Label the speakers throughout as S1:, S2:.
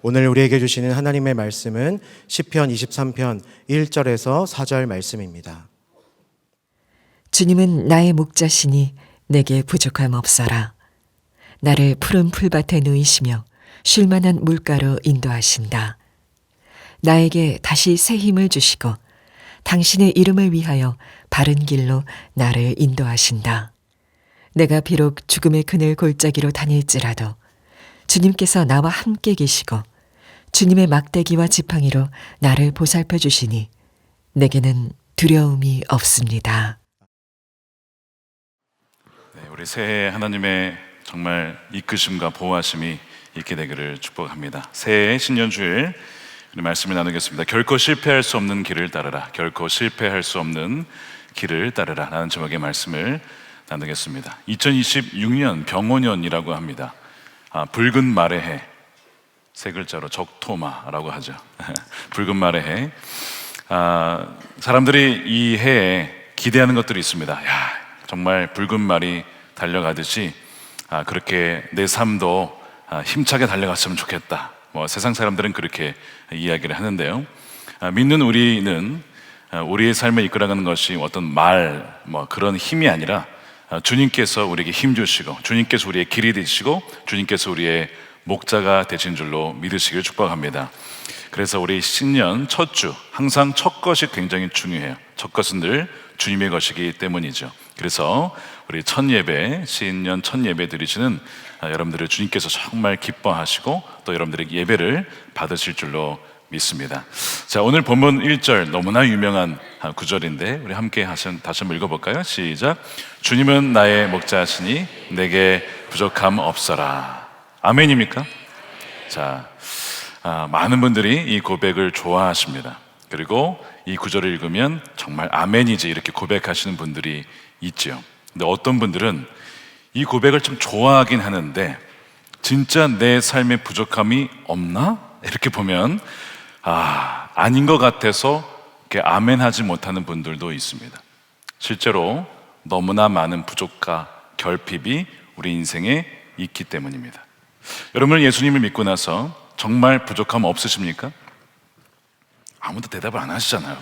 S1: 오늘 우리에게 주시는 하나님의 말씀은 시편 23편 1절에서 4절 말씀입니다.
S2: 주님은 나의 목자시니 내게 부족함 없어라. 나를 푸른 풀밭에 누이시며 쉴만한 물가로 인도하신다. 나에게 다시 새 힘을 주시고 당신의 이름을 위하여 바른 길로 나를 인도하신다. 내가 비록 죽음의 그늘 골짜기로 다닐지라도 주님께서 나와 함께 계시고 주님의 막대기와 지팡이로 나를 보살펴 주시니 내게는 두려움이 없습니다.
S3: 네, 우리 새해 하나님의 정말 이끄심과 보호하심이 있게 되기를 축복합니다. 새해 신년주일 우리 말씀을 나누겠습니다. 결코 실패할 수 없는 길을 따르라. 결코 실패할 수 없는 길을 따르라 라는 제목의 말씀을 나누겠습니다. 2026년 병원년이라고 합니다. 붉은 말의 해, 세 글자로 적토마라고 하죠. 붉은 말의 해. 사람들이 이 해에 기대하는 것들이 있습니다. 야, 정말 붉은 말이 달려가듯이 그렇게 내 삶도 힘차게 달려갔으면 좋겠다. 세상 사람들은 그렇게 이야기를 하는데요. 믿는 우리는 우리의 삶을 이끌어가는 것이 어떤 말, 그런 힘이 아니라 주님께서 우리에게 힘 주시고 주님께서 우리의 길이 되시고 주님께서 우리의 목자가 되신 줄로 믿으시길 축복합니다. 그래서 우리 신년 첫 주, 항상 첫 것이 굉장히 중요해요. 첫 것은 늘 주님의 것이기 때문이죠. 그래서 우리 첫 예배, 신년 첫 예배 드리시는 여러분들을 주님께서 정말 기뻐하시고 또 여러분들의 예배를 받으실 줄로 믿습니다. 자, 오늘 본문 1절 너무나 유명한 구절인데 우리 함께 다시 한번 읽어볼까요? 시작. 주님은 나의 목자시니 내게 부족함 없어라. 아멘입니까? 자, 많은 분들이 이 고백을 좋아하십니다. 그리고 이 구절을 읽으면 정말 아멘이지 이렇게 고백하시는 분들이 있죠. 근데 어떤 분들은 이 고백을 좀 좋아하긴 하는데 진짜 내 삶에 부족함이 없나? 이렇게 보면 아닌 것 같아서 이렇게 아멘하지 못하는 분들도 있습니다. 실제로 너무나 많은 부족과 결핍이 우리 인생에 있기 때문입니다. 여러분 예수님을 믿고 나서 정말 부족함 없으십니까? 아무도 대답을 안 하시잖아요.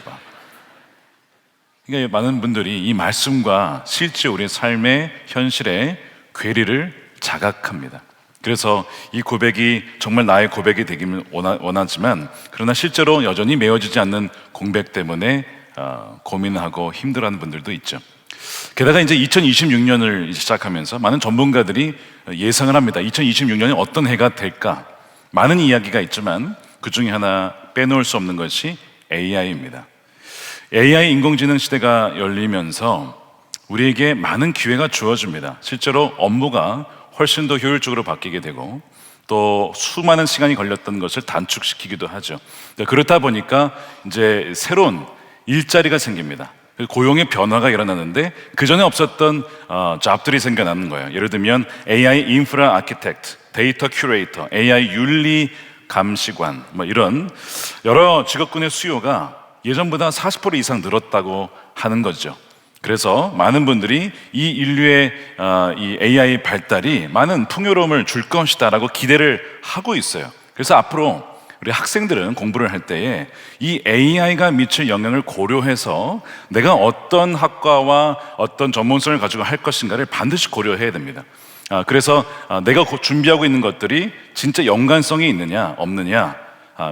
S3: 그러니까 많은 분들이 이 말씀과 실제 우리의 삶의 현실의 괴리를 자각합니다. 그래서 이 고백이 정말 나의 고백이 되기를 원하지만 그러나 실제로 여전히 메워지지 않는 공백 때문에 고민하고 힘들어하는 분들도 있죠. 게다가 이제 2026년을 시작하면서 많은 전문가들이 예상을 합니다. 2026년이 어떤 해가 될까? 많은 이야기가 있지만 그 중에 하나 빼놓을 수 없는 것이 AI입니다. AI 인공지능 시대가 열리면서 우리에게 많은 기회가 주어집니다. 실제로 업무가 훨씬 더 효율적으로 바뀌게 되고 또 수많은 시간이 걸렸던 것을 단축시키기도 하죠. 그렇다 보니까 이제 새로운 일자리가 생깁니다. 고용의 변화가 일어나는데 그 전에 없었던 잡들이 생겨나는 거예요. 예를 들면 AI 인프라 아키텍트, 데이터 큐레이터, AI 윤리 감시관 이런 여러 직업군의 수요가 예전보다 40% 이상 늘었다고 하는 거죠. 그래서 많은 분들이 이 인류의 이 AI 발달이 많은 풍요로움을 줄 것이다라고 기대를 하고 있어요. 그래서 앞으로 우리 학생들은 공부를 할 때에 이 AI가 미칠 영향을 고려해서 내가 어떤 학과와 어떤 전문성을 가지고 할 것인가를 반드시 고려해야 됩니다. 그래서 내가 준비하고 있는 것들이 진짜 연관성이 있느냐 없느냐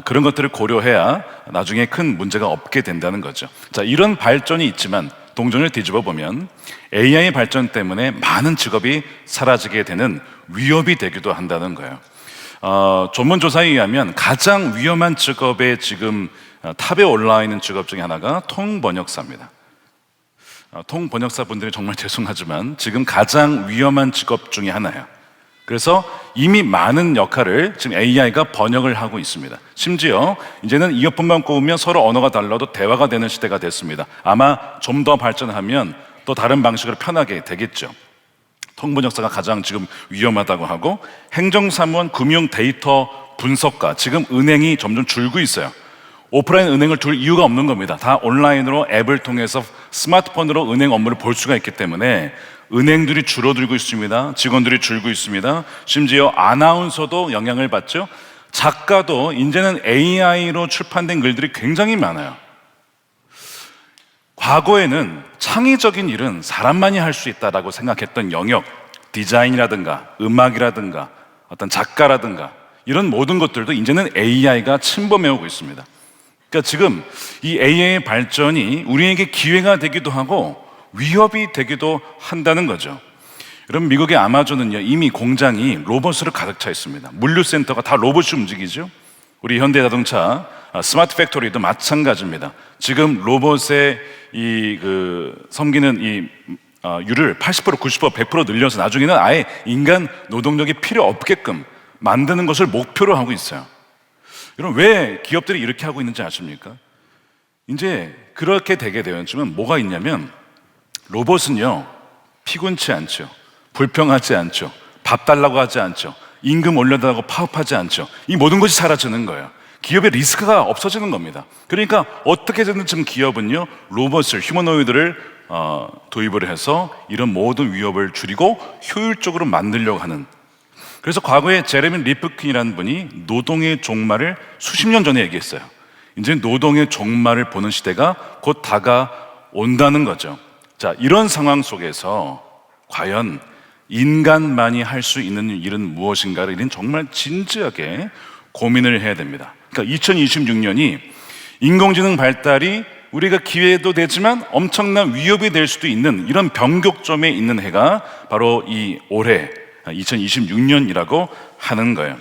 S3: 그런 것들을 고려해야 나중에 큰 문제가 없게 된다는 거죠. 자, 이런 발전이 있지만 동전을 뒤집어 보면 AI 발전 때문에 많은 직업이 사라지게 되는 위협이 되기도 한다는 거예요. 전문조사에 의하면 가장 위험한 직업에 지금 탑에 올라와 있는 직업 중에 하나가 통번역사입니다. 통번역사 분들이 정말 죄송하지만 지금 가장 위험한 직업 중에 하나예요. 그래서 이미 많은 역할을 지금 AI가 번역을 하고 있습니다. 심지어 이제는 이어폰만 꼽으면 서로 언어가 달라도 대화가 되는 시대가 됐습니다. 아마 좀 더 발전하면 또 다른 방식으로 편하게 되겠죠. 통번역사가 가장 지금 위험하다고 하고 행정사무원, 금융 데이터 분석가, 지금 은행이 점점 줄고 있어요. 오프라인 은행을 둘 이유가 없는 겁니다. 다 온라인으로 앱을 통해서 스마트폰으로 은행 업무를 볼 수가 있기 때문에 은행들이 줄어들고 있습니다. 직원들이 줄고 있습니다. 심지어 아나운서도 영향을 받죠. 작가도 이제는 AI로 출판된 글들이 굉장히 많아요. 과거에는 창의적인 일은 사람만이 할 수 있다라고 생각했던 영역, 디자인이라든가 음악이라든가 어떤 작가라든가 이런 모든 것들도 이제는 AI가 침범해오고 있습니다. 그러니까 지금 이 AI의 발전이 우리에게 기회가 되기도 하고 위협이 되기도 한다는 거죠. 여러분, 미국의 아마존은요, 이미 공장이 로봇으로 가득 차 있습니다. 물류센터가 다 로봇이 움직이죠. 우리 현대자동차 스마트 팩토리도 마찬가지입니다. 지금 로봇의 섬기는 율을 80%, 90%, 100% 늘려서 나중에는 아예 인간 노동력이 필요 없게끔 만드는 것을 목표로 하고 있어요. 여러분, 왜 기업들이 이렇게 하고 있는지 아십니까? 이제 그렇게 되게 되면 뭐가 있냐면, 로봇은요, 피곤치 않죠. 불평하지 않죠. 밥 달라고 하지 않죠. 임금 올려달라고 파업하지 않죠. 이 모든 것이 사라지는 거예요. 기업의 리스크가 없어지는 겁니다. 그러니까 어떻게든 지금 기업은요, 로봇을, 휴머노이드를 도입을 해서 이런 모든 위협을 줄이고 효율적으로 만들려고 하는. 그래서 과거에 제레미 리프킨이라는 분이 노동의 종말을 수십 년 전에 얘기했어요. 이제 노동의 종말을 보는 시대가 곧 다가온다는 거죠. 자, 이런 상황 속에서 과연 인간만이 할 수 있는 일은 무엇인가를 이는 정말 진지하게 고민을 해야 됩니다. 그러니까 2026년이 인공지능 발달이 우리가 기회도 되지만 엄청난 위협이 될 수도 있는 이런 변곡점에 있는 해가 바로 이 올해 2026년이라고 하는 거예요.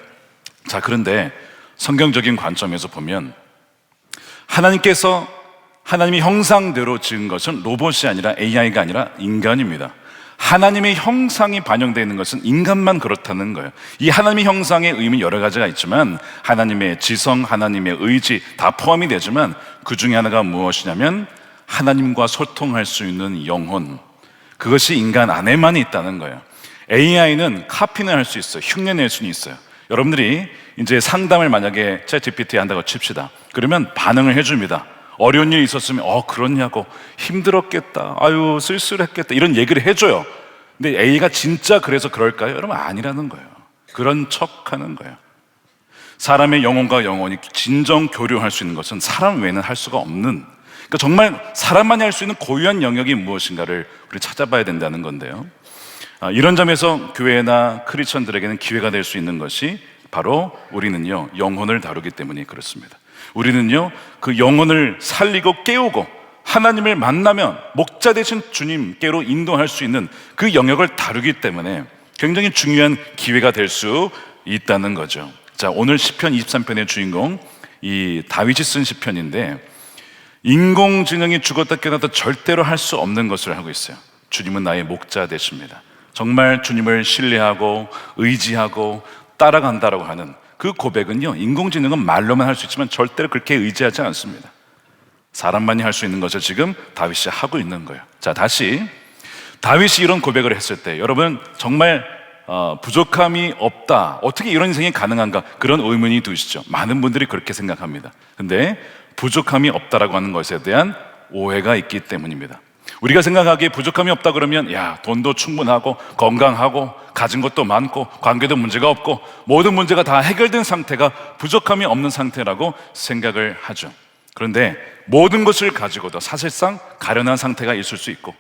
S3: 자, 그런데 성경적인 관점에서 보면 하나님께서 하나님의 형상대로 지은 것은 로봇이 아니라 AI가 아니라 인간입니다. 하나님의 형상이 반영되어 있는 것은 인간만 그렇다는 거예요. 이 하나님의 형상의 의미는 여러 가지가 있지만 하나님의 지성, 하나님의 의지 다 포함이 되지만 그 중에 하나가 무엇이냐면 하나님과 소통할 수 있는 영혼, 그것이 인간 안에만 있다는 거예요. AI는 카피는 할 수 있어요. 흉내낼 수는 있어요. 여러분들이 이제 상담을 만약에 챗GPT에 한다고 칩시다. 그러면 반응을 해줍니다. 어려운 일이 있었으면 그렇냐고, 힘들었겠다, 아유 쓸쓸했겠다, 이런 얘기를 해줘요. 근데 A가 진짜 그래서 그럴까요? 여러분, 아니라는 거예요. 그런 척하는 거예요. 사람의 영혼과 영혼이 진정 교류할 수 있는 것은 사람 외에는 할 수가 없는, 그러니까 정말 사람만이 할 수 있는 고유한 영역이 무엇인가를 우리 찾아봐야 된다는 건데요. 이런 점에서 교회나 크리스천들에게는 기회가 될 수 있는 것이 바로 우리는요, 영혼을 다루기 때문에 그렇습니다. 우리는요, 그 영혼을 살리고 깨우고 하나님을 만나면 목자 되신 주님께로 인도할 수 있는 그 영역을 다루기 때문에 굉장히 중요한 기회가 될 수 있다는 거죠. 자, 오늘 시편 23편의 주인공 이 다윗이 쓴 시편인데, 인공지능이 죽었다 깨어났다 절대로 할 수 없는 것을 하고 있어요. 주님은 나의 목자 되십니다. 정말 주님을 신뢰하고 의지하고 따라간다라고 하는 그 고백은요, 인공지능은 말로만 할 수 있지만 절대로 그렇게 의지하지 않습니다. 사람만이 할 수 있는 것을 지금 다윗이 하고 있는 거예요. 자, 다시 다윗이 이런 고백을 했을 때 여러분 정말 부족함이 없다, 어떻게 이런 인생이 가능한가, 그런 의문이 드시죠. 많은 분들이 그렇게 생각합니다. 근데 부족함이 없다라고 하는 것에 대한 오해가 있기 때문입니다. 우리가 생각하기에 부족함이 없다 그러면 돈도 충분하고 건강하고 가진 것도 많고 관계도 문제가 없고 모든 문제가 다 해결된 상태가 부족함이 없는 상태라고 생각을 하죠. 그런데 모든 것을 가지고도 사실상 가련한 상태가 있을 수 있고,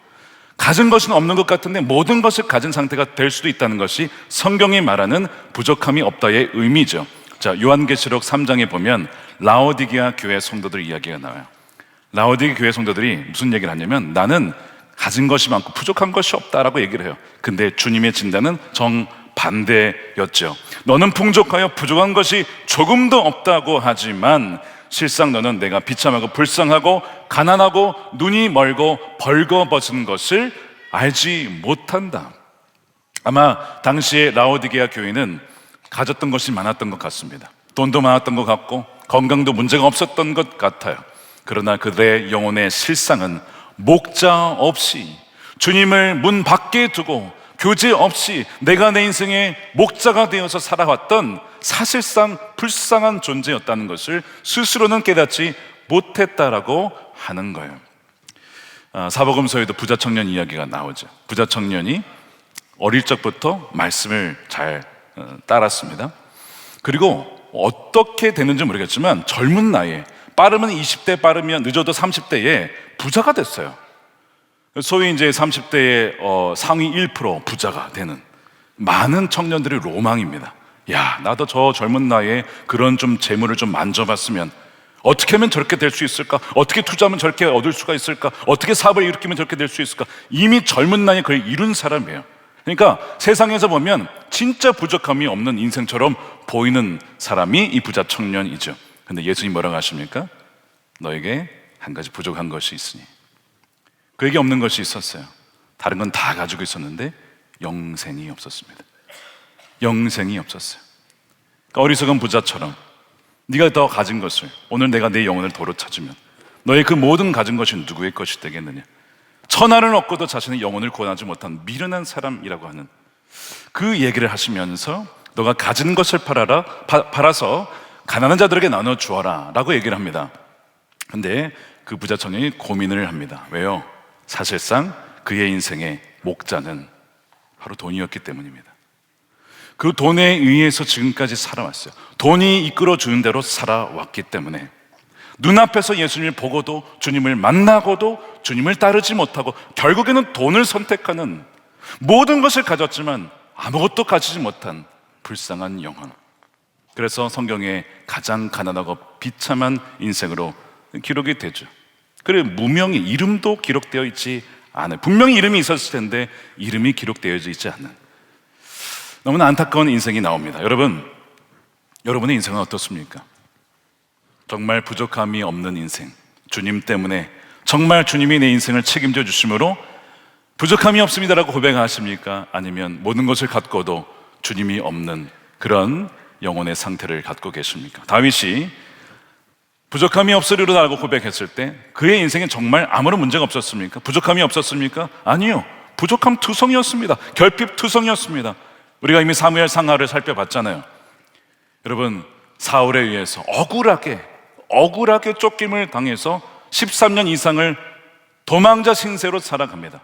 S3: 가진 것은 없는 것 같은데 모든 것을 가진 상태가 될 수도 있다는 것이 성경이 말하는 부족함이 없다의 의미죠. 자, 요한계시록 3장에 보면 라오디게아 교회 성도들 이야기가 나와요. 라오디게아 교회 성도들이 무슨 얘기를 하냐면, 나는 가진 것이 많고 부족한 것이 없다라고 얘기를 해요. 근데 주님의 진단은 정반대였죠. 너는 풍족하여 부족한 것이 조금도 없다고 하지만 실상 너는 내가 비참하고 불쌍하고 가난하고 눈이 멀고 벌거벗은 것을 알지 못한다. 아마 당시에 라오디게아 교회는 가졌던 것이 많았던 것 같습니다. 돈도 많았던 것 같고 건강도 문제가 없었던 것 같아요. 그러나 그들의 영혼의 실상은 목자 없이 주님을 문 밖에 두고 교제 없이 내가 내 인생의 목자가 되어서 살아왔던 사실상 불쌍한 존재였다는 것을 스스로는 깨닫지 못했다라고 하는 거예요. 사복음서에도 부자 청년 이야기가 나오죠. 부자 청년이 어릴 적부터 말씀을 잘 따랐습니다. 그리고 어떻게 되는지 모르겠지만 젊은 나이에, 빠르면 20대, 빠르면 늦어도 30대에 부자가 됐어요. 소위 이제 30대의 상위 1% 부자가 되는 많은 청년들의 로망입니다. 야, 나도 저 젊은 나이에 그런 좀 재물을 좀 만져봤으면, 어떻게 하면 저렇게 될 수 있을까? 어떻게 투자하면 저렇게 얻을 수가 있을까? 어떻게 사업을 일으키면 저렇게 될 수 있을까? 이미 젊은 나이에 그걸 이룬 사람이에요. 그러니까 세상에서 보면 진짜 부족함이 없는 인생처럼 보이는 사람이 이 부자 청년이죠. 근데 예수님 뭐라고 하십니까? 너에게 한 가지 부족한 것이 있으니. 그에게 없는 것이 있었어요. 다른 건 다 가지고 있었는데 영생이 없었습니다. 영생이 없었어요. 그러니까 어리석은 부자처럼 네가 더 가진 것을, 오늘 내가 내 영혼을 도로 찾으면 너의 그 모든 가진 것이 누구의 것이 되겠느냐? 천하를 얻고도 자신의 영혼을 구원하지 못한 미련한 사람이라고 하는 그 얘기를 하시면서 너가 가진 것을 팔아서 가난한 자들에게 나눠 주어라 라고 얘기를 합니다. 근데 그 부자 청년이 고민을 합니다. 왜요? 사실상 그의 인생의 목자는 바로 돈이었기 때문입니다. 그 돈에 의해서 지금까지 살아왔어요. 돈이 이끌어 주는 대로 살아왔기 때문에 눈앞에서 예수님을 보고도, 주님을 만나고도 주님을 따르지 못하고 결국에는 돈을 선택하는, 모든 것을 가졌지만 아무것도 가지지 못한 불쌍한 영혼. 그래서 성경에 가장 가난하고 비참한 인생으로 기록이 되죠. 그래, 무명의 이름도 기록되어 있지 않아요. 분명히 이름이 있었을 텐데 이름이 기록되어 있지 않는 너무나 안타까운 인생이 나옵니다. 여러분의 인생은 어떻습니까? 정말 부족함이 없는 인생, 주님 때문에 정말 주님이 내 인생을 책임져 주심으로 부족함이 없습니다라고 고백하십니까? 아니면 모든 것을 갖고도 주님이 없는 그런 영혼의 상태를 갖고 계십니까? 다윗이 부족함이 없으리로다라고 고백했을 때 그의 인생에 정말 아무런 문제가 없었습니까? 부족함이 없었습니까? 아니요, 부족함 투성이었습니다. 결핍 투성이었습니다. 우리가 이미 사무엘 상하를 살펴봤잖아요. 여러분, 사울에 의해서 억울하게 쫓김을 당해서 13년 이상을 도망자 신세로 살아갑니다.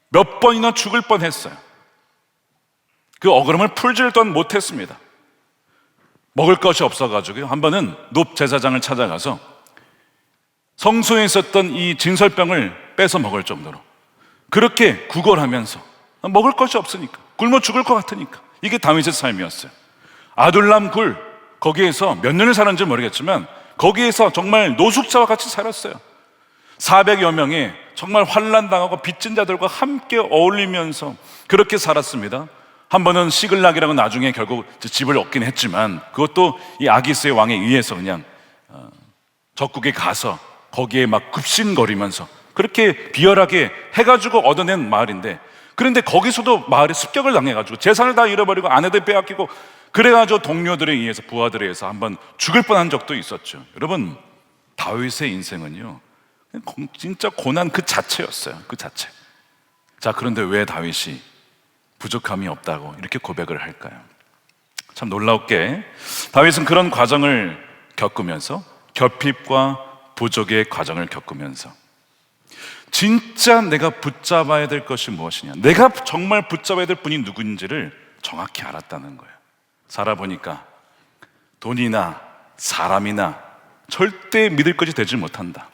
S3: 몇 번이나 죽을 뻔했어요. 그 억울함을 풀지를 또한 못했습니다. 먹을 것이 없어가지고요, 한 번은 높 제사장을 찾아가서 성소에 있었던 이 진설병을 뺏어 먹을 정도로 그렇게 구걸하면서, 먹을 것이 없으니까, 굶어 죽을 것 같으니까. 이게 다윗의 삶이었어요. 아둘람 굴, 거기에서 몇 년을 살았는지 모르겠지만 거기에서 정말 노숙자와 같이 살았어요. 400여 명의 정말 환난당하고 빚진 자들과 함께 어울리면서 그렇게 살았습니다. 한 번은 시글락이라고 나중에 결국 집을 얻긴 했지만, 그것도 이 아기스의 왕에 의해서 그냥 적국에 가서 거기에 막 급신거리면서 그렇게 비열하게 해가지고 얻어낸 마을인데, 그런데 거기서도 마을에 습격을 당해가지고 재산을 다 잃어버리고 아내들 빼앗기고 그래가지고 동료들에 의해서, 부하들에 의해서 한번 죽을 뻔한 적도 있었죠. 여러분, 다윗의 인생은요 진짜 고난 그 자체였어요. 그 자체. 자, 그런데 왜 다윗이 부족함이 없다고 이렇게 고백을 할까요? 참 놀랍게 다윗은 그런 과정을 겪으면서, 결핍과 부족의 과정을 겪으면서 진짜 내가 붙잡아야 될 것이 무엇이냐, 내가 정말 붙잡아야 될 분이 누구인지를 정확히 알았다는 거예요. 살아보니까 돈이나 사람이나 절대 믿을 것이 되지 못한다.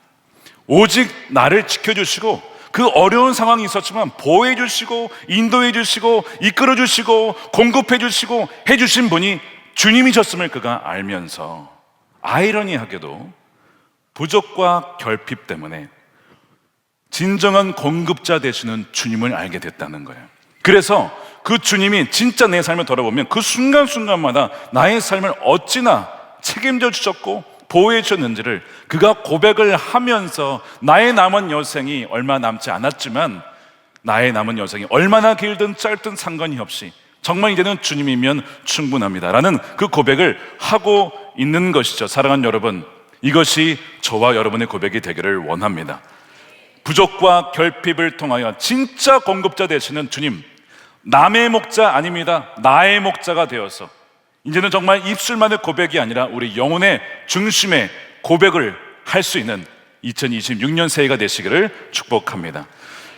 S3: 오직 나를 지켜주시고 그 어려운 상황이 있었지만 보호해 주시고 인도해 주시고 이끌어 주시고 공급해 주시고 해주신 분이 주님이셨음을 그가 알면서, 아이러니하게도 부족과 결핍 때문에 진정한 공급자 되시는 주님을 알게 됐다는 거예요. 그래서 그 주님이 진짜 내 삶을 돌아보면 그 순간순간마다 나의 삶을 어찌나 책임져 주셨고 보호해 주셨는지를 그가 고백을 하면서, 나의 남은 여생이 얼마 남지 않았지만 나의 남은 여생이 얼마나 길든 짧든 상관이 없이 정말 이제는 주님이면 충분합니다라는 그 고백을 하고 있는 것이죠. 사랑하는 여러분, 이것이 저와 여러분의 고백이 되기를 원합니다. 부족과 결핍을 통하여 진짜 공급자 되시는 주님, 남의 목자 아닙니다. 나의 목자가 되어서 이제는 정말 입술만의 고백이 아니라 우리 영혼의 중심에 고백을 할 수 있는 2026년 새해가 되시기를 축복합니다.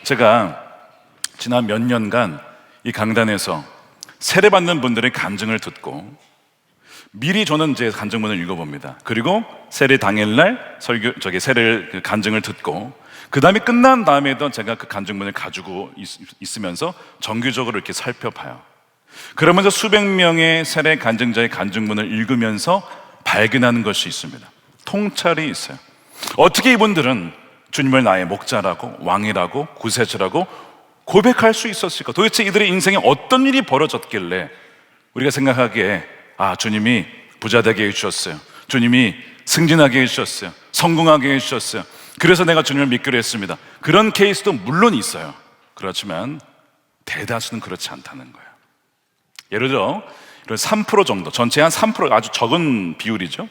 S3: 제가 지난 몇 년간 이 강단에서 세례받는 분들의 간증을 듣고 미리 저는 이제 간증문을 읽어봅니다. 그리고 세례 당일날 세례 간증을 듣고, 그 다음에 끝난 다음에도 제가 그 간증문을 가지고 있으면서 정기적으로 이렇게 살펴봐요. 그러면서 수백 명의 세례 간증자의 간증문을 읽으면서 발견하는 것이 있습니다. 통찰이 있어요. 어떻게 이분들은 주님을 나의 목자라고, 왕이라고, 구세주라고 고백할 수 있었을까? 도대체 이들의 인생에 어떤 일이 벌어졌길래 우리가 생각하기에 주님이 부자 되게 해주셨어요, 주님이 승진하게 해주셨어요, 성공하게 해주셨어요, 그래서 내가 주님을 믿기로 했습니다. 그런 케이스도 물론 있어요. 그렇지만 대다수는 그렇지 않다는 거예요. 예를 들어 이런 3% 정도, 전체의 한 3%, 아주 적은 비율이죠.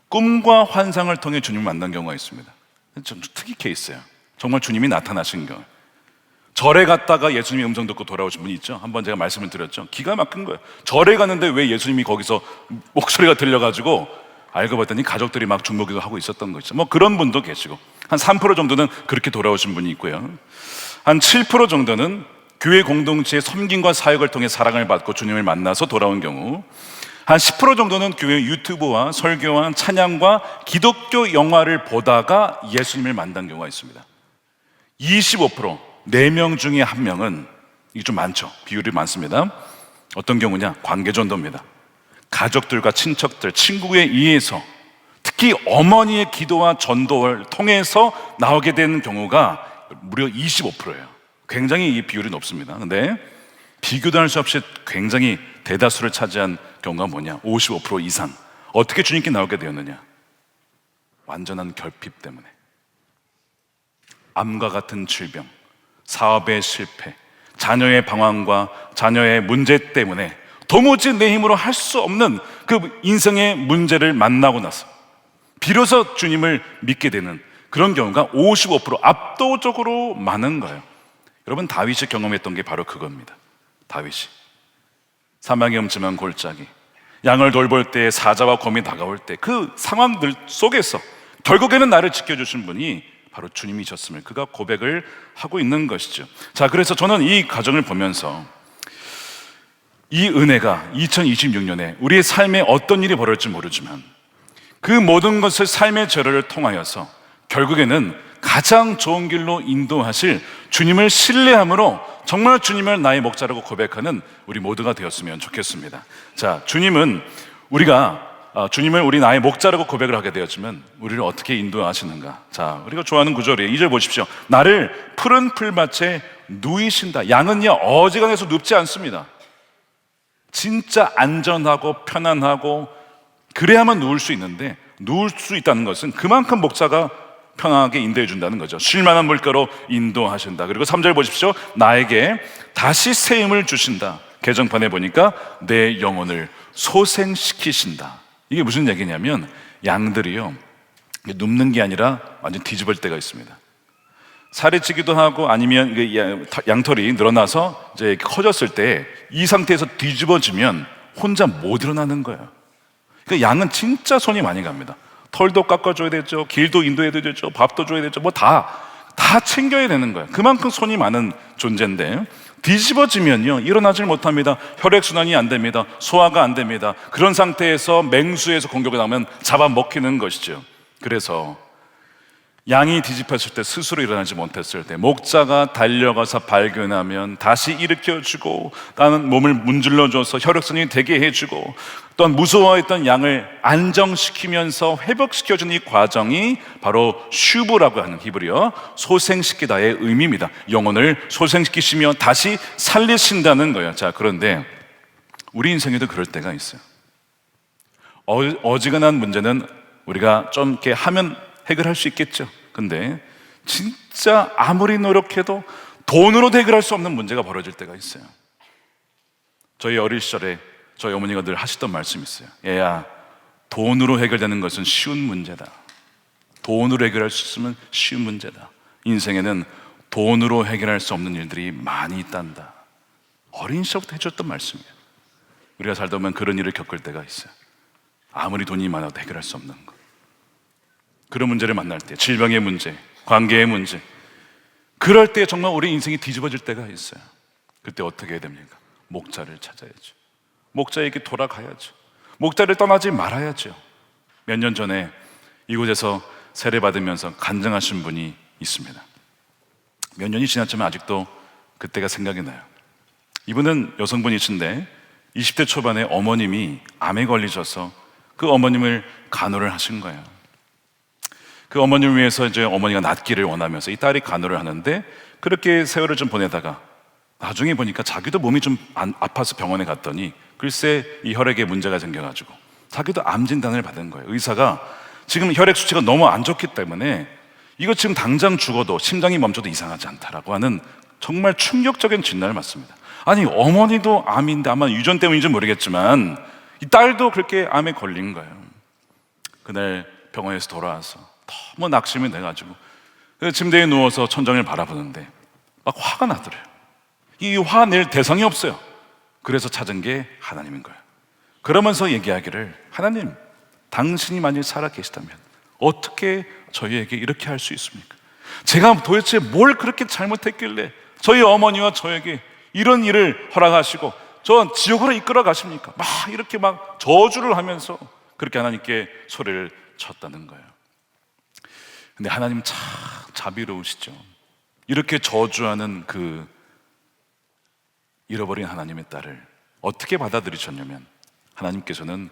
S3: 꿈과 환상을 통해 주님을 만난 경우가 있습니다. 좀 특이 케이스예요. 정말 주님이 나타나신 경우. 절에 갔다가 예수님의 음성 듣고 돌아오신 분이 있죠. 한번 제가 말씀을 드렸죠. 기가 막힌 거예요. 절에 갔는데 왜 예수님이 거기서 목소리가 들려가지고 알고 봤더니 가족들이 막 중보기도 하고 있었던 거죠. 뭐 그런 분도 계시고, 한 3% 정도는 그렇게 돌아오신 분이 있고요. 한 7% 정도는 교회 공동체의 섬김과 사역을 통해 사랑을 받고 주님을 만나서 돌아온 경우, 한 10% 정도는 교회 유튜브와 설교와 찬양과 기독교 영화를 보다가 예수님을 만난 경우가 있습니다. 25%, 4명 중에 1명은, 이게 좀 많죠. 비율이 많습니다. 어떤 경우냐? 관계전도입니다. 가족들과 친척들, 친구에 의해서, 특히 어머니의 기도와 전도를 통해서 나오게 되는 경우가 무려 25%예요. 굉장히 이 비율이 높습니다. 근데 비교도 할 수 없이 굉장히 대다수를 차지한 경우가 뭐냐? 55% 이상. 어떻게 주님께 나오게 되었느냐? 완전한 결핍 때문에. 암과 같은 질병, 사업의 실패, 자녀의 방황과 자녀의 문제 때문에 도무지 내 힘으로 할 수 없는 그 인생의 문제를 만나고 나서 비로소 주님을 믿게 되는 그런 경우가 55%, 압도적으로 많은 거예요. 여러분, 다윗이 경험했던 게 바로 그겁니다. 다윗이 사막의 음침한 골짜기, 양을 돌볼 때 사자와 곰이 다가올 때 그 상황들 속에서 결국에는 나를 지켜주신 분이 바로 주님이셨음을 그가 고백을 하고 있는 것이죠. 자, 그래서 저는 이 과정을 보면서 이 은혜가 2026년에 우리의 삶에 어떤 일이 벌어질지 모르지만 그 모든 것을 삶의 재료를 통하여서 결국에는 가장 좋은 길로 인도하실 주님을 신뢰함으로 정말 주님을 나의 목자라고 고백하는 우리 모두가 되었으면 좋겠습니다. 자, 주님을 우리 나의 목자라고 고백을 하게 되었지만 우리를 어떻게 인도하시는가? 자, 우리가 좋아하는 구절이에요. 2절 보십시오. 나를 푸른 풀밭에 누이신다. 양은요, 어지간해서 눕지 않습니다. 진짜 안전하고 편안하고 그래야만 누울 수 있는데, 누울 수 있다는 것은 그만큼 목자가 편하게 인도해 준다는 거죠. 쉴만한 물가로 인도하신다. 그리고 3절 보십시오. 나에게 다시 새 힘을 주신다. 개정판에 보니까 내 영혼을 소생시키신다. 이게 무슨 얘기냐면 양들이요, 눕는 게 아니라 완전 뒤집을 때가 있습니다. 살이 찌기도 하고 아니면 양털이 늘어나서 이제 커졌을 때 이 상태에서 뒤집어지면 혼자 못 일어나는 거예요. 그러니까 양은 진짜 손이 많이 갑니다. 털도 깎아줘야 되죠, 길도 인도해야 되죠, 밥도 줘야 되죠, 뭐 다 챙겨야 되는 거예요. 그만큼 손이 많은 존재인데 뒤집어지면요, 일어나질 못합니다. 혈액순환이 안 됩니다. 소화가 안 됩니다. 그런 상태에서 맹수에서 공격이 나오면 잡아먹히는 것이죠. 그래서 양이 뒤집혔을 때 스스로 일어나지 못했을 때 목자가 달려가서 발견하면 다시 일으켜주고, 나는 몸을 문질러줘서 혈액순환이 되게 해주고, 또한 무서워했던 양을 안정시키면서 회복시켜주는 이 과정이 바로 슈브라고 하는 히브리어 소생시키다의 의미입니다. 영혼을 소생시키시며 다시 살리신다는 거예요. 자, 그런데 우리 인생에도 그럴 때가 있어요. 어지간한 문제는 우리가 좀 이렇게 하면 해결할 수 있겠죠. 근데 진짜 아무리 노력해도 돈으로 해결할 수 없는 문제가 벌어질 때가 있어요. 저희 어릴 시절에 저희 어머니가 늘 하시던 말씀이 있어요. 얘야, 돈으로 해결되는 것은 쉬운 문제다. 돈으로 해결할 수 있으면 쉬운 문제다. 인생에는 돈으로 해결할 수 없는 일들이 많이 있단다. 어린 시절부터 해줬던 말씀이에요. 우리가 살다 보면 그런 일을 겪을 때가 있어요. 아무리 돈이 많아도 해결할 수 없는 것. 그런 문제를 만날 때, 질병의 문제, 관계의 문제, 그럴 때 정말 우리 인생이 뒤집어질 때가 있어야 그때 어떻게 해야 됩니까? 목자를 찾아야죠. 목자에게 돌아가야죠. 목자를 떠나지 말아야죠. 몇 년 전에 이곳에서 세례받으면서 간증하신 분이 있습니다. 몇 년이 지났지만 아직도 그때가 생각이 나요. 이분은 여성분이신데 20대 초반에 어머님이 암에 걸리셔서 그 어머님을 간호를 하신 거예요. 그 어머님을 위해서 이제 어머니가 낫기를 원하면서 이 딸이 간호를 하는데 그렇게 세월을 좀 보내다가 나중에 보니까 자기도 몸이 좀 아파서 병원에 갔더니 글쎄 이 혈액에 문제가 생겨가지고 자기도 암 진단을 받은 거예요. 의사가 지금 혈액 수치가 너무 안 좋기 때문에 이거 지금 당장 죽어도 심장이 멈춰도 이상하지 않다라고 하는 정말 충격적인 진단을 받습니다. 아니 어머니도 암인데 아마 유전 때문인지 모르겠지만 이 딸도 그렇게 암에 걸린 거예요. 그날 병원에서 돌아와서 너무 낙심이 돼가지고 침대에 누워서 천장을 바라보는데 막 화가 나더래요. 이 화낼 대상이 없어요. 그래서 찾은 게 하나님인 거예요. 그러면서 얘기하기를 하나님, 당신이 만일 살아계시다면 어떻게 저희에게 이렇게 할 수 있습니까? 제가 도대체 뭘 그렇게 잘못했길래 저희 어머니와 저에게 이런 일을 허락하시고 저 지옥으로 이끌어 가십니까? 막 이렇게 막 저주를 하면서 그렇게 하나님께 소리를 쳤다는 거예요. 근데 하나님 참 자비로우시죠. 이렇게 저주하는 그 잃어버린 하나님의 딸을 어떻게 받아들이셨냐면 하나님께서는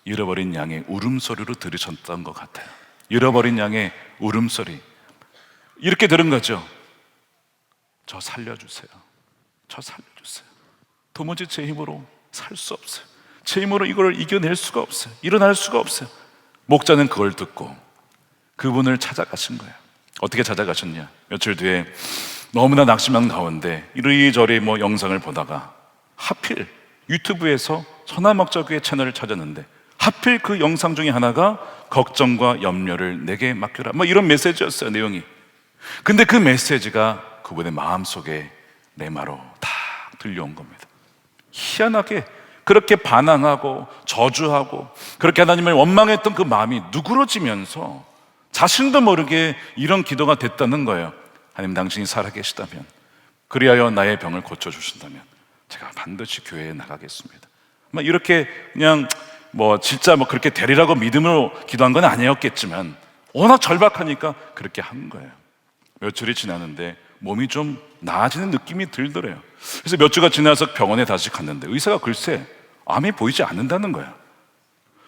S3: 잃어버린 양의 울음소리로 들으셨던 것 같아요. 잃어버린 양의 울음소리, 이렇게 들은 거죠. 저 살려주세요. 저 살려주세요. 도무지 제 힘으로 살 수 없어요. 제 힘으로 이걸 이겨낼 수가 없어요. 일어날 수가 없어요. 목자는 그걸 듣고 그분을 찾아가신 거예요. 어떻게 찾아가셨냐? 며칠 뒤에 너무나 낙심한 가운데 이리저리 영상을 보다가 하필 유튜브에서 선화목자교회 채널을 찾았는데 하필 그 영상 중에 하나가 걱정과 염려를 내게 맡겨라, 이런 메시지였어요, 내용이. 근데 그 메시지가 그분의 마음속에 레마로 다 들려온 겁니다. 희한하게 그렇게 반항하고 저주하고 그렇게 하나님을 원망했던 그 마음이 누그러지면서 자신도 모르게 이런 기도가 됐다는 거예요. 하나님, 당신이 살아계시다면, 그리하여 나의 병을 고쳐주신다면 제가 반드시 교회에 나가겠습니다. 이렇게 그냥 진짜 그렇게 되리라고 믿음으로 기도한 건 아니었겠지만 워낙 절박하니까 그렇게 한 거예요. 며칠이 지났는데 몸이 좀 나아지는 느낌이 들더래요. 그래서 몇 주가 지나서 병원에 다시 갔는데 의사가 글쎄 암이 보이지 않는다는 거예요.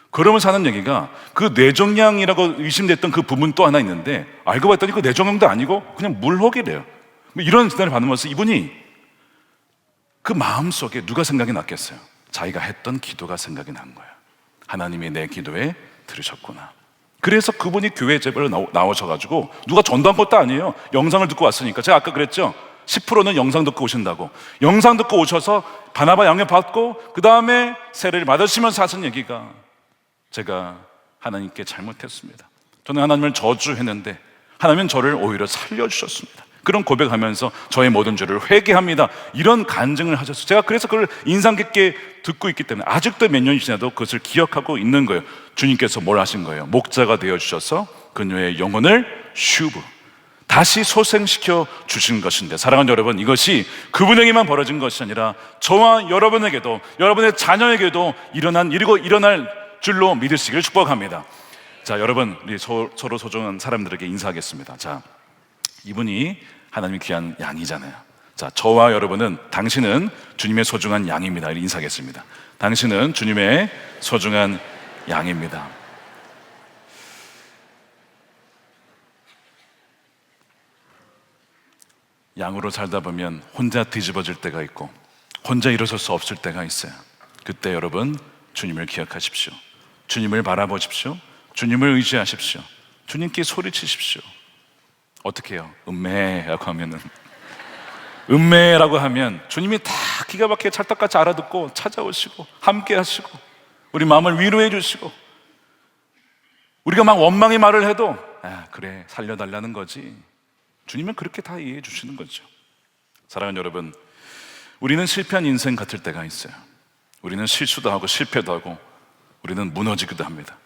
S3: 그러면서 하는 얘기가 그 뇌종양이라고 의심됐던 그 부분 또 하나 있는데 알고 봤더니 그 뇌종양도 아니고 그냥 물혹이래요. 이런 진단을 받으면서 이분이 그 마음속에 누가 생각이 났겠어요? 자기가 했던 기도가 생각이 난 거예요. 하나님이 내 기도에 들으셨구나. 그래서 그분이 교회 제배로 나오셔가지고 누가 전도한 것도 아니에요. 영상을 듣고 왔으니까. 제가 아까 그랬죠, 10%는 영상 듣고 오신다고. 영상 듣고 오셔서 바나바 양육 받고 그 다음에 세례를 받으시면서 하신 얘기가, 제가 하나님께 잘못했습니다. 저는 하나님을 저주했는데 하나님은 저를 오히려 살려주셨습니다. 그런 고백하면서 저의 모든 죄를 회개합니다, 이런 간증을 하셨어요. 제가 그래서 그걸 인상 깊게 듣고 있기 때문에 아직도 몇 년이 지나도 그것을 기억하고 있는 거예요. 주님께서 뭘 하신 거예요? 목자가 되어주셔서 그녀의 영혼을 슈브 다시 소생시켜 주신 것인데, 사랑하는 여러분, 이것이 그분에게만 벌어진 것이 아니라 저와 여러분에게도, 여러분의 자녀에게도 일어난 일이고 일어날 줄로 믿으시길 축복합니다. 자, 여러분, 우리 서로 소중한 사람들에게 인사하겠습니다. 자, 이분이 하나님의 귀한 양이잖아요. 자, 저와 여러분은, 당신은 주님의 소중한 양입니다. 이렇게 인사하겠습니다. 당신은 주님의 소중한 양입니다. 양으로 살다 보면 혼자 뒤집어질 때가 있고 혼자 일어설 수 없을 때가 있어요. 그때 여러분, 주님을 기억하십시오. 주님을 바라보십시오. 주님을 의지하십시오. 주님께 소리치십시오. 어떻게 해요? 음매라고 하면은, 음매라고 하면 주님이 다 기가 막히게 찰떡같이 알아듣고 찾아오시고 함께 하시고 우리 마음을 위로해 주시고, 우리가 막 원망의 말을 해도 그래 살려달라는 거지, 주님은 그렇게 다 이해해 주시는 거죠. 사랑하는 여러분, 우리는 실패한 인생 같을 때가 있어요. 우리는 실수도 하고 실패도 하고 우리는 무너지기도 합니다.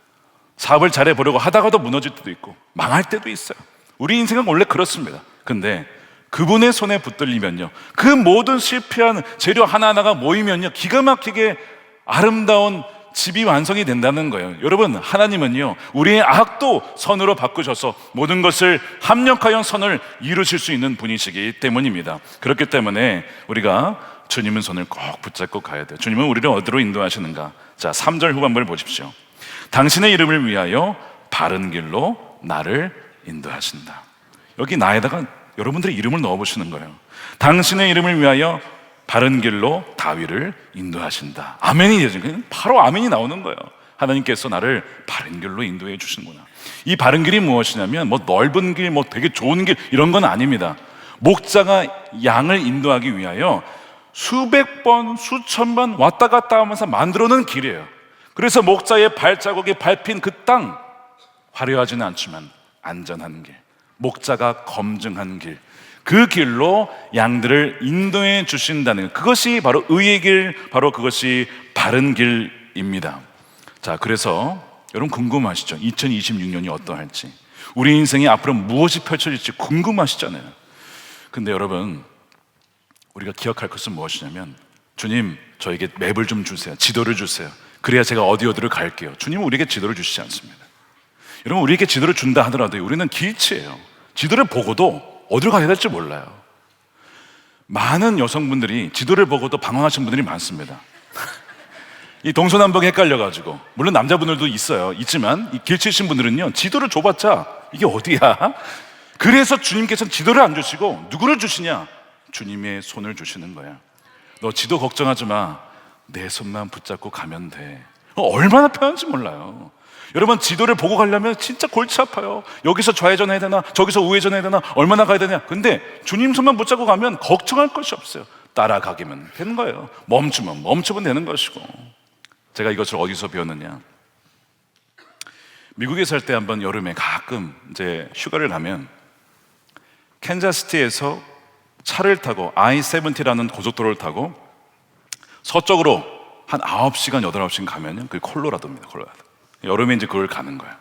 S3: 사업을 잘해보려고 하다가도 무너질 때도 있고 망할 때도 있어요. 우리 인생은 원래 그렇습니다. 근데 그분의 손에 붙들리면요, 그 모든 실패한 재료 하나하나가 모이면요, 기가 막히게 아름다운 집이 완성이 된다는 거예요. 여러분, 하나님은요, 우리의 악도 선으로 바꾸셔서 모든 것을 합력하여 선을 이루실 수 있는 분이시기 때문입니다. 그렇기 때문에 우리가 주님의 손을 꼭 붙잡고 가야 돼요. 주님은 우리를 어디로 인도하시는가? 자, 3절 후반부를 보십시오. 당신의 이름을 위하여 바른 길로 나를 인도하신다. 여기 나에다가 여러분들의 이름을 넣어보시는 거예요. 당신의 이름을 위하여 바른 길로 다윗을 인도하신다. 아멘이 되죠. 바로 아멘이 나오는 거예요. 하나님께서 나를 바른 길로 인도해 주시는구나. 이 바른 길이 무엇이냐면 뭐 넓은 길, 뭐 되게 좋은 길 이런 건 아닙니다. 목자가 양을 인도하기 위하여 수백 번, 수천 번 왔다 갔다 하면서 만들어 놓은 길이에요. 그래서 목자의 발자국이 밟힌 그 땅, 화려하지는 않지만 안전한 길, 목자가 검증한 길, 그 길로 양들을 인도해 주신다는 것, 그것이 바로 의의 길, 바로 그것이 바른 길입니다. 자, 그래서 여러분 궁금하시죠? 2026년이 어떠할지, 우리 인생에 앞으로 무엇이 펼쳐질지 궁금하시잖아요. 근데 여러분, 우리가 기억할 것은 무엇이냐면, 주님, 저에게 맵을 좀 주세요. 지도를 주세요. 그래야 제가 어디로 갈게요. 주님은 우리에게 지도를 주시지 않습니다. 여러분, 우리에게 지도를 준다 하더라도 우리는 길치예요. 지도를 보고도 어디로 가야 될지 몰라요. 많은 여성분들이 지도를 보고도 방황하신 분들이 많습니다. 이 동서남북이 헷갈려가지고, 물론 남자분들도 있지만 이 길치신 분들은요, 지도를 줘봤자 이게 어디야? 그래서 주님께서는 지도를 안 주시고 누구를 주시냐? 주님의 손을 주시는 거야. 너 지도 걱정하지 마. 내 손만 붙잡고 가면 돼. 얼마나 편한지 몰라요. 여러분, 지도를 보고 가려면 진짜 골치 아파요. 여기서 좌회전해야 되나, 저기서 우회전해야 되나, 얼마나 가야 되냐. 근데 주님 손만 붙잡고 가면 걱정할 것이 없어요. 따라가기만 되는 거예요. 멈추면 되는 것이고. 제가 이것을 어디서 배웠느냐, 미국에 살 때 한번 여름에 가끔 이제 휴가를 가면 캔자스시티에서 차를 타고 I-70라는 고속도로를 타고 서쪽으로 한 9시간, 8시간 가면요, 그게 콜로라도입니다. 콜로라도. 여름에 이제 그걸 가는 거예요.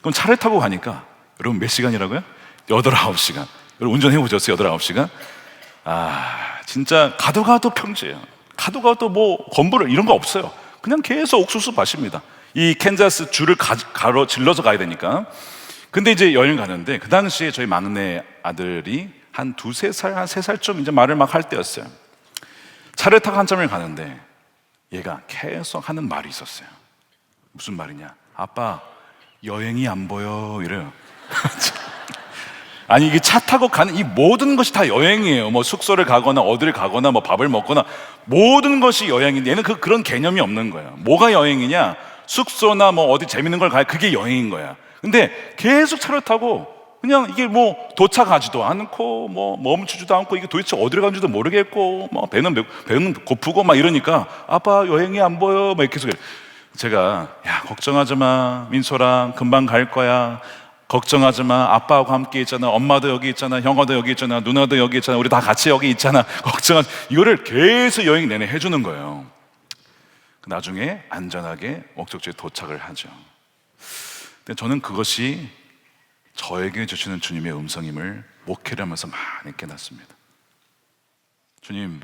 S3: 그럼 차를 타고 가니까, 여러분 몇 시간이라고요? 8, 9시간. 여러분 운전해 보셨어요? 8, 9시간? 진짜 가도 평지예요. 가도 뭐 건물 이런 거 없어요. 그냥 계속 옥수수 밭입니다. 이 캔자스 줄을 가로 질러서 가야 되니까. 근데 이제 여행 가는데, 그 당시에 저희 막내 아들이 한 2, 3살, 한 3살쯤 이제 말을 막 할 때였어요. 차를 타고 한참을 가는데 얘가 계속 하는 말이 있었어요. 무슨 말이냐? 아빠, 여행이 안 보여. 이래요. 아니, 이게 차 타고 가는 이 모든 것이 다 여행이에요. 뭐 숙소를 가거나 어디를 가거나 뭐 밥을 먹거나 모든 것이 여행인데, 얘는 그런 개념이 없는 거예요. 뭐가 여행이냐? 숙소나 뭐 어디 재밌는 걸 가야 그게 여행인 거야. 근데 계속 차를 타고 그냥 이게 뭐 도착하지도 않고 뭐 멈추지도 않고, 이게 도대체 어디로 가는지도 모르겠고, 뭐 배는 고프고 막 이러니까, 아빠 여행이 안 보여 막 이렇게 계속. 제가, 야, 걱정하지 마 민소랑, 금방 갈 거야. 걱정하지 마. 아빠하고 함께 있잖아. 엄마도 여기 있잖아. 형아도 여기 있잖아. 누나도 여기 있잖아. 우리 다 같이 여기 있잖아. 걱정하지. 이거를 계속 여행 내내 해주는 거예요. 나중에 안전하게 목적지에 도착을 하죠. 근데 저는 그것이 저에게 주시는 주님의 음성임을 목회를 하면서 많이 깨닫습니다. 주님,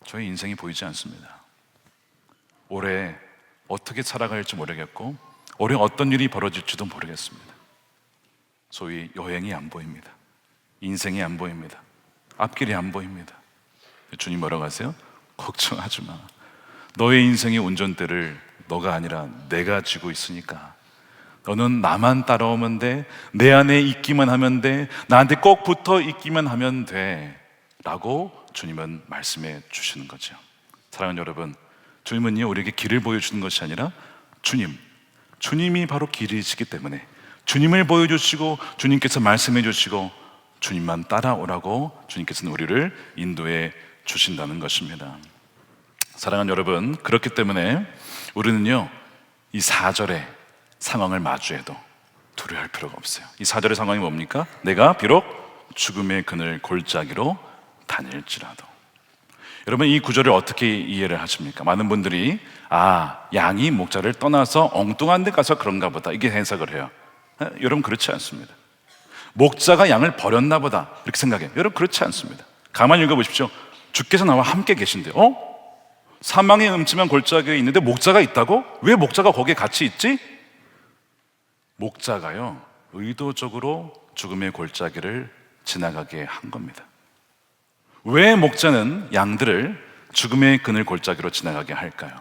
S3: 저의 인생이 보이지 않습니다. 올해 어떻게 살아갈지 모르겠고, 올해 어떤 일이 벌어질지도 모르겠습니다. 소위 여행이 안 보입니다. 인생이 안 보입니다. 앞길이 안 보입니다. 주님 뭐라고 하세요? 걱정하지 마. 너의 인생의 운전대를 너가 아니라 내가 쥐고 있으니까 너는 나만 따라오면 돼. 내 안에 있기만 하면 돼. 나한테 꼭 붙어 있기만 하면 돼. 라고 주님은 말씀해 주시는 거죠. 사랑하는 여러분, 주님은요, 우리에게 길을 보여주는 것이 아니라 주님이 바로 길이시기 때문에 주님을 보여주시고, 주님께서 말씀해 주시고, 주님만 따라오라고 주님께서는 우리를 인도해 주신다는 것입니다. 사랑하는 여러분, 그렇기 때문에 우리는요, 이 4절의 상황을 마주해도 두려워할 필요가 없어요. 이 4절의 상황이 뭡니까? 내가 비록 죽음의 그늘 골짜기로 다닐지라도. 여러분, 이 구절을 어떻게 이해를 하십니까? 많은 분들이 양이 목자를 떠나서 엉뚱한 데 가서 그런가 보다, 이게 해석을 해요. 여러분, 그렇지 않습니다. 목자가 양을 버렸나 보다, 이렇게 생각해요. 여러분, 그렇지 않습니다. 가만히 읽어보십시오. 주께서 나와 함께 계신데요. 사망의 음침한 골짜기에 있는데 목자가 있다고? 왜 목자가 거기에 같이 있지? 목자가요, 의도적으로 죽음의 골짜기를 지나가게 한 겁니다. 왜 목자는 양들을 죽음의 그늘 골짜기로 지나가게 할까요?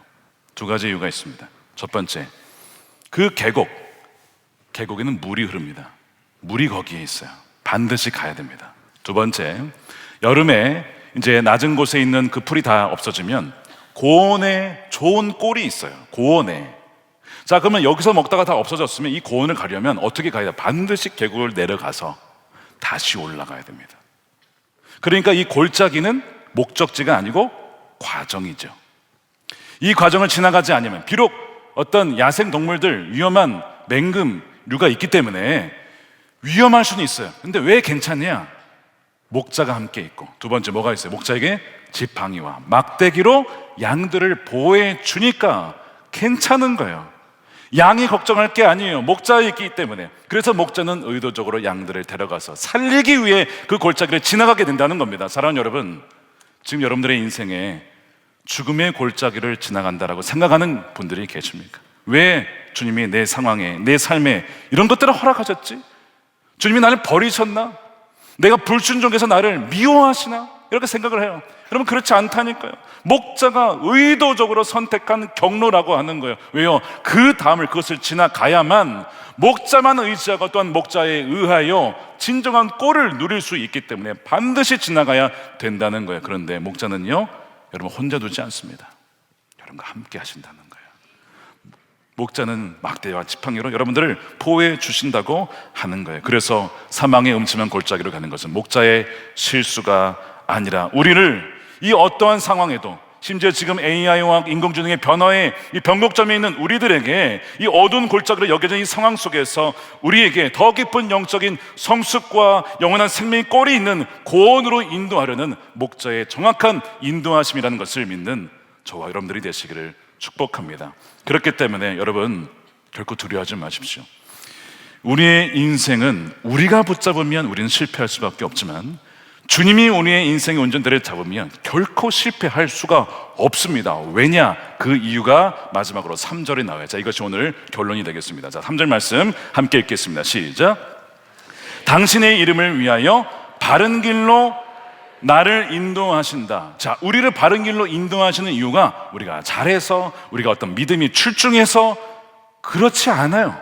S3: 두 가지 이유가 있습니다. 첫 번째, 그 계곡에는 물이 흐릅니다. 물이 거기에 있어요. 반드시 가야 됩니다. 두 번째, 여름에 이제 낮은 곳에 있는 그 풀이 다 없어지면 고원에 좋은 꼴이 있어요. 고원에. 자, 그러면 여기서 먹다가 다 없어졌으면 이 고원을 가려면 어떻게 가야 돼요? 반드시 계곡을 내려가서 다시 올라가야 됩니다. 그러니까 이 골짜기는 목적지가 아니고 과정이죠. 이 과정을 지나가지 않으면 비록 어떤 야생 동물들, 위험한 맹금류가 있기 때문에 위험할 수는 있어요. 근데 왜 괜찮냐? 목자가 함께 있고, 두 번째 뭐가 있어요? 목자에게 지팡이와 막대기로 양들을 보호해 주니까 괜찮은 거예요. 양이 걱정할 게 아니에요. 목자가 있기 때문에. 그래서 목자는 의도적으로 양들을 데려가서 살리기 위해 그 골짜기를 지나가게 된다는 겁니다. 사랑하는 여러분, 지금 여러분들의 인생에 죽음의 골짜기를 지나간다라고 생각하는 분들이 계십니까? 왜 주님이 내 상황에, 내 삶에 이런 것들을 허락하셨지? 주님이 나를 버리셨나? 내가 불순종해서 나를 미워하시나? 이렇게 생각을 해요. 여러분, 그렇지 않다니까요. 목자가 의도적으로 선택한 경로라고 하는 거예요. 왜요? 그 다음을, 그것을 지나가야만 목자만 의지하고 또한 목자에 의하여 진정한 꼴을 누릴 수 있기 때문에 반드시 지나가야 된다는 거예요. 그런데 목자는요, 여러분 혼자 두지 않습니다. 여러분과 함께 하신다는 거예요. 목자는 막대와 지팡이로 여러분들을 보호해 주신다고 하는 거예요. 그래서 사망의 음침한 골짜기로 가는 것은 목자의 실수가 아니라 우리를 이 어떠한 상황에도, 심지어 지금 AI와 인공지능의 변화에 이 변곡점에 있는 우리들에게 이 어두운 골짜기로 여겨진 이 상황 속에서 우리에게 더 깊은 영적인 성숙과 영원한 생명의 꼴이 있는 고원으로 인도하려는 목자의 정확한 인도하심이라는 것을 믿는 저와 여러분들이 되시기를 축복합니다. 그렇기 때문에 여러분, 결코 두려워하지 마십시오. 우리의 인생은 우리가 붙잡으면 우리는 실패할 수밖에 없지만 주님이 우리의 인생의 운전대를 잡으면 결코 실패할 수가 없습니다. 왜냐? 그 이유가 마지막으로 3절에 나와요. 자, 이것이 오늘 결론이 되겠습니다. 자, 3절 말씀 함께 읽겠습니다. 시작. 당신의 이름을 위하여 바른 길로 나를 인도하신다. 자, 우리를 바른 길로 인도하시는 이유가 우리가 잘해서, 우리가 어떤 믿음이 출중해서 그렇지 않아요.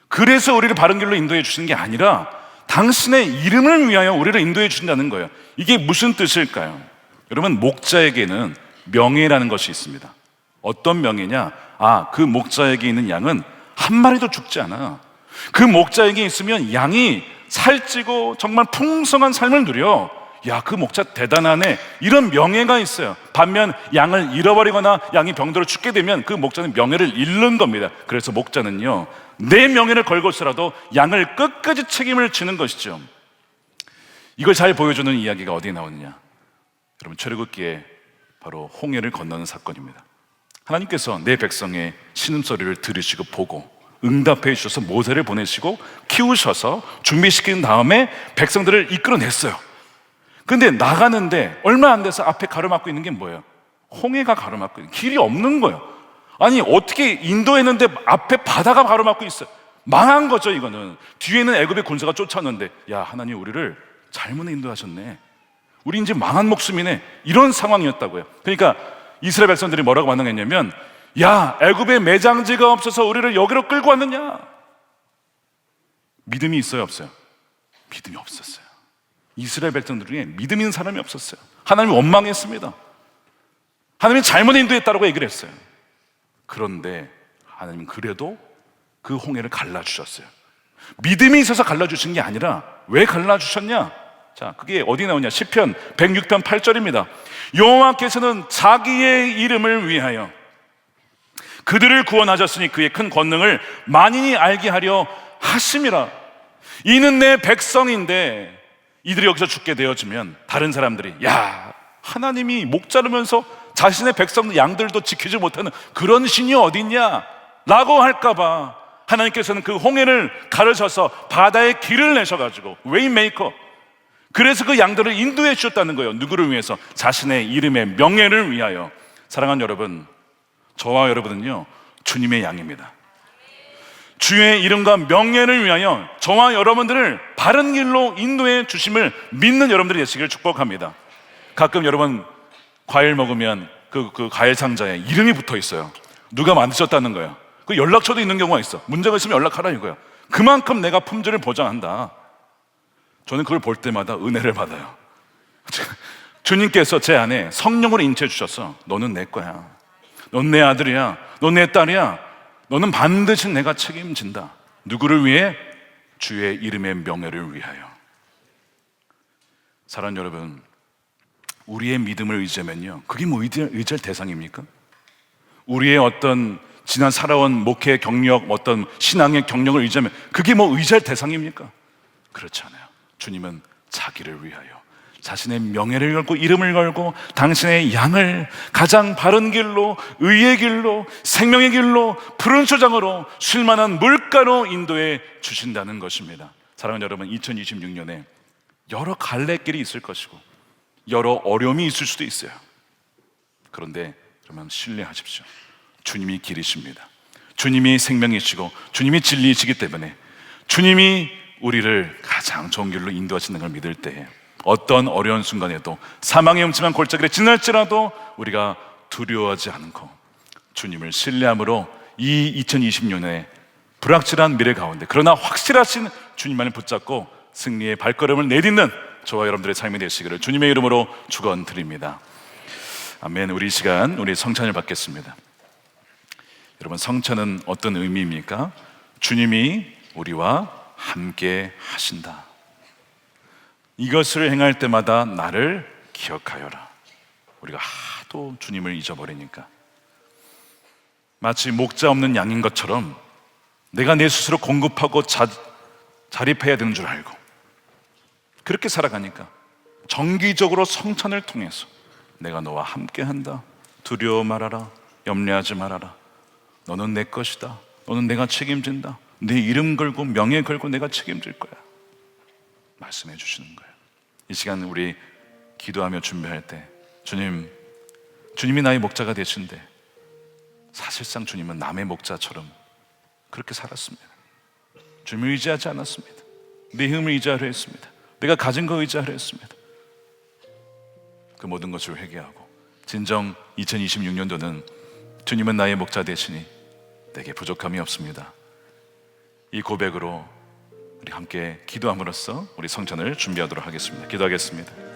S3: 그래서 우리를 바른 길로 인도해 주시는 게 아니라 당신의 이름을 위하여 우리를 인도해 주신다는 거예요. 이게 무슨 뜻일까요? 여러분, 목자에게는 명예라는 것이 있습니다. 어떤 명예냐? 그 목자에게 있는 양은 한 마리도 죽지 않아. 그 목자에게 있으면 양이 살찌고 정말 풍성한 삶을 누려. 야, 그 목자 대단하네, 이런 명예가 있어요. 반면 양을 잃어버리거나 양이 병들어 죽게 되면 그 목자는 명예를 잃는 겁니다. 그래서 목자는요, 내 명예를 걸고서라도 양을 끝까지 책임을 지는 것이죠. 이걸 잘 보여주는 이야기가 어디에 나오느냐? 여러분, 출애굽기에 바로 홍해를 건너는 사건입니다. 하나님께서 내 백성의 신음소리를 들으시고 보고 응답해 주셔서 모세를 보내시고 키우셔서 준비시킨 다음에 백성들을 이끌어냈어요. 근데 나가는데 얼마 안 돼서 앞에 가로막고 있는 게 뭐예요? 홍해가 가로막고 있는, 길이 없는 거예요. 아니, 어떻게 인도했는데 앞에 바다가 가로막고 있어요. 망한 거죠. 이거는 뒤에는 애굽의 군사가 쫓아오는데, 야, 하나님 우리를 잘못 인도하셨네, 우리 이제 망한 목숨이네, 이런 상황이었다고요. 그러니까 이스라엘 백성들이 뭐라고 반응했냐면, 야, 애굽에 매장지가 없어서 우리를 여기로 끌고 왔느냐. 믿음이 있어요, 없어요? 믿음이 없었어요. 이스라엘 백성들 중에 믿음 있는 사람이 없었어요. 하나님이 원망했습니다. 하나님이 잘못 인도했다고 얘기를 했어요. 그런데 하나님은 그래도 그 홍해를 갈라주셨어요. 믿음이 있어서 갈라주신 게 아니라 왜 갈라주셨냐? 자, 그게 어디 나오냐? 시편 106편 8절입니다. 여호와께서는 자기의 이름을 위하여 그들을 구원하셨으니 그의 큰 권능을 만인이 알게 하려 하심이라. 이는 내 백성인데 이들이 여기서 죽게 되어지면 다른 사람들이, 야, 하나님이 목자르면서 자신의 백성 양들도 지키지 못하는 그런 신이 어딨냐 라고 할까봐 하나님께서는 그 홍해를 가르셔서 바다에 길을 내셔가지고 웨이메이커, 그래서 그 양들을 인도해 주셨다는 거예요. 누구를 위해서? 자신의 이름의 명예를 위하여. 사랑하는 여러분, 저와 여러분은요 주님의 양입니다. 주의 이름과 명예를 위하여 저와 여러분들을 바른 길로 인도해 주심을 믿는 여러분들이 되시기를 축복합니다. 가끔 여러분 과일 먹으면 그 과일 상자에 이름이 붙어 있어요. 누가 만드셨다는 거예요. 그 연락처도 있는 경우가 있어. 문제가 있으면 연락하라 이거예요. 그만큼 내가 품질을 보장한다. 저는 그걸 볼 때마다 은혜를 받아요. 주님께서 제 안에 성령으로 인치해 주셔서 너는 내 거야. 넌 내 아들이야. 넌 내 딸이야. 너는 반드시 내가 책임진다. 누구를 위해? 주의 이름의 명예를 위하여. 사랑하는 여러분, 우리의 믿음을 의지하면요, 그게 뭐 의지할 대상입니까? 우리의 어떤 지난 살아온 목회 경력, 어떤 신앙의 경력을 의지하면 그게 뭐 의지할 대상입니까? 그렇지 않아요. 주님은 자기를 위하여 자신의 명예를 걸고 이름을 걸고 당신의 양을 가장 바른 길로, 의의 길로, 생명의 길로, 푸른 초장으로, 쉴만한 물가로 인도해 주신다는 것입니다. 사랑하는 여러분, 2026년에 여러 갈래길이 있을 것이고 여러 어려움이 있을 수도 있어요. 그런데 그러면 신뢰하십시오. 주님이 길이십니다. 주님이 생명이시고 주님이 진리이시기 때문에 주님이 우리를 가장 좋은 길로 인도하시는 걸 믿을 때에 어떤 어려운 순간에도 사망의 음침한 골짜기를 지날지라도 우리가 두려워하지 않고 주님을 신뢰함으로 이 2020년에 불확실한 미래 가운데 그러나 확실하신 주님만을 붙잡고 승리의 발걸음을 내딛는 저와 여러분들의 삶이 되시기를 주님의 이름으로 축원드립니다. 아멘. 우리 이 시간 우리 성찬을 받겠습니다. 여러분, 성찬은 어떤 의미입니까? 주님이 우리와 함께 하신다. 이것을 행할 때마다 나를 기억하여라. 우리가 하도 주님을 잊어버리니까 마치 목자 없는 양인 것처럼 내가 내 스스로 공급하고 자립해야 되는 줄 알고 그렇게 살아가니까 정기적으로 성찬을 통해서 내가 너와 함께 한다. 두려워 말아라. 염려하지 말아라. 너는 내 것이다. 너는 내가 책임진다. 내 이름 걸고 명예 걸고 내가 책임질 거야. 말씀해 주시는 거예요. 이 시간 우리 기도하며 준비할 때 주님이 나의 목자가 되신데 사실상 주님은 남의 목자처럼 그렇게 살았습니다. 주님을 의지하지 않았습니다. 내 힘을 의지하려 했습니다. 내가 가진 거 의지하려 했습니다. 그 모든 것을 회개하고 진정 2026년도는 주님은 나의 목자 되시니 내게 부족함이 없습니다. 이 고백으로 우리 함께 기도함으로써 우리 성찬을 준비하도록 하겠습니다. 기도하겠습니다.